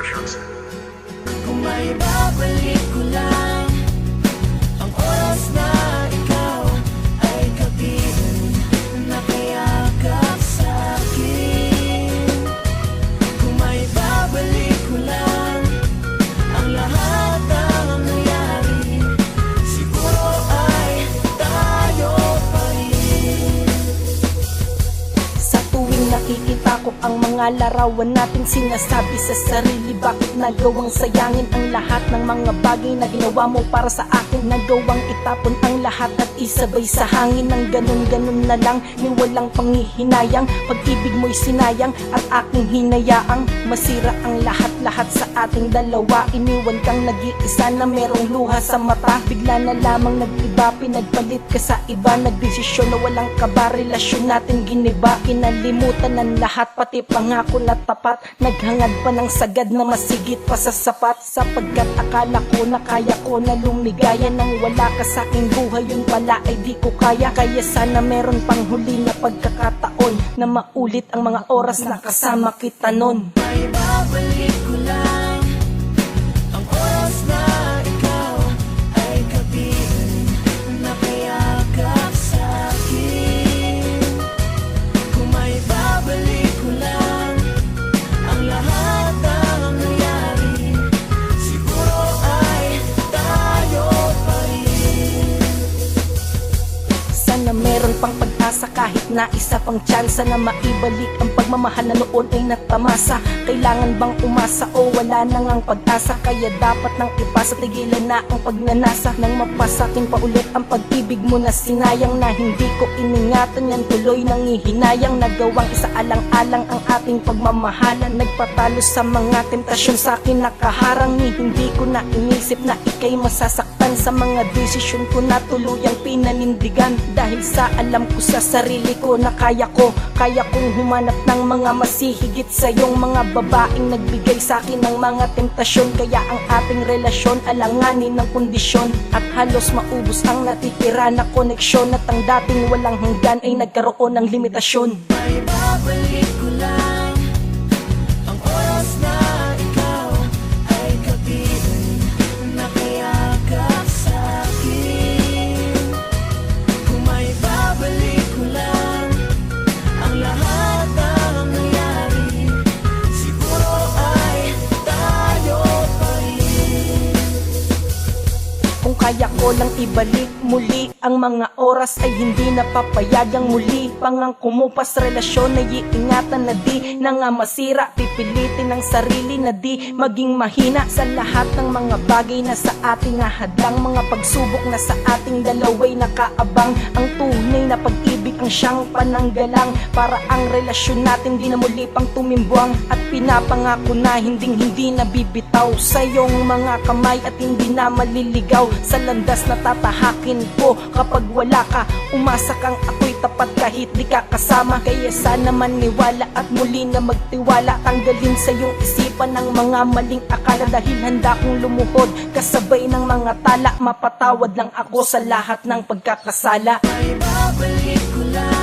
Productions. Kung may babalik ko lang ang oras na ikaw ay kabilang nakayakap sa'kin. Kung may babalik ko lang ang lahat ng nangyari, siguro ay tayo pa rin. Sa tuwing nakikita ko ang mga larawan nating sinasabi sa sarili, bakit nagawang sayangin ang lahat ng mga bagay na ginawa mo para sa akin? Nagawang itapon ang lahat at isabay sa hangin ng ganun-ganun na lang, ni walang panghihinayang. Pag-ibig mo'y sinayang at aking hinayaang masira ang lahat-lahat sa ating dalawa. Iniwan kang nag-iisa na merong luha sa mata. Bigla na lamang nag-iba, pinagpalit ka sa iba. Nagdesisyon na walang kaba, relasyon natin giniba. Kinalimutan ng lahat, pati pangako na tapat. Naghangad pa ng sagad na masigit pa sa sapat, sapagkat akala ko na kaya ko na lumigaya. Nang wala ka sa aking buhay, yun pala ay di ko kaya. Kaya sana meron pang huli na pagkakataon na maulit ang mga oras na kasama kita nun. May babalik ko lang ang oras na ikaw ay kabilang nakayakap sa'kin. Kung may babalik ko lang ang lahat ng nangyari, siguro ay tayo pa rin. Sana meron pang pag-asa, kahit na isa pang tsansa na maibalik ang pagmamahal na noon ay natamasa. Kailangan bang umasa o wala nang ang pag-asa? Kaya dapat nang ipasa, tigilan na ang pagnanasa. Nang mapasakin pa ulit ang pag-ibig mo na sinayang, na hindi ko iningatan, yan tuloy nang ihinayang. Nagawang isaalang-alang ang ating pagmamahalan, nagpatalo sa mga tentasyon sa akin nakaharang. Hindi ko na inisip na ika'y masasaktan sa mga desisyon ko na tuluyang pinanindigan. Dahil sa alam ko sa sarili ko na kaya kong humanap ng mga masihigit sa iyong mga babaeng nagbigay sa akin ng mga tentasyon. Kaya ang ating relasyon alanganin ng kondisyon, at halos maubos ang natitira na koneksyon, at ang dating walang hanggan ay nagkaroon ng limitasyon. May babalik ko lang ang oras na ikaw ay kabilang nakayakap sa'kin. Kung may babalik ko lang ang lahat ng nangyari, siguro ay tayo pa rin. Kung kaya ko lang ibalik muli ang mga oras, ay hindi napapayagang muli pangangko mo pa sa relasyon. Ay iingatan na di na nga masira, pipilitin ang sarili na di maging mahina sa lahat ng mga bagay na sa ating nahadlang. Mga pagsubok na sa ating dalaway nakaabang, ang tunay na pag-ibig ang siyang pananggalang, para ang relasyon natin di na muli pang tumimbuang. At pinapangako na hindi na bibitaw sa iyong mga kamay, at hindi na maliligaw sa landas na tatahakin ko kapag wala ka. Umasa kang ako'y tapat kahit di ka kasama. Kaya sana maniwala at muli na magtiwala. Tanggalin sa iyong isipan ng mga maling akala, dahil handa kong lumuhod kasabay ng mga tala. Mapatawad lang ako sa lahat ng pagkakasala. Ay babalik ko lang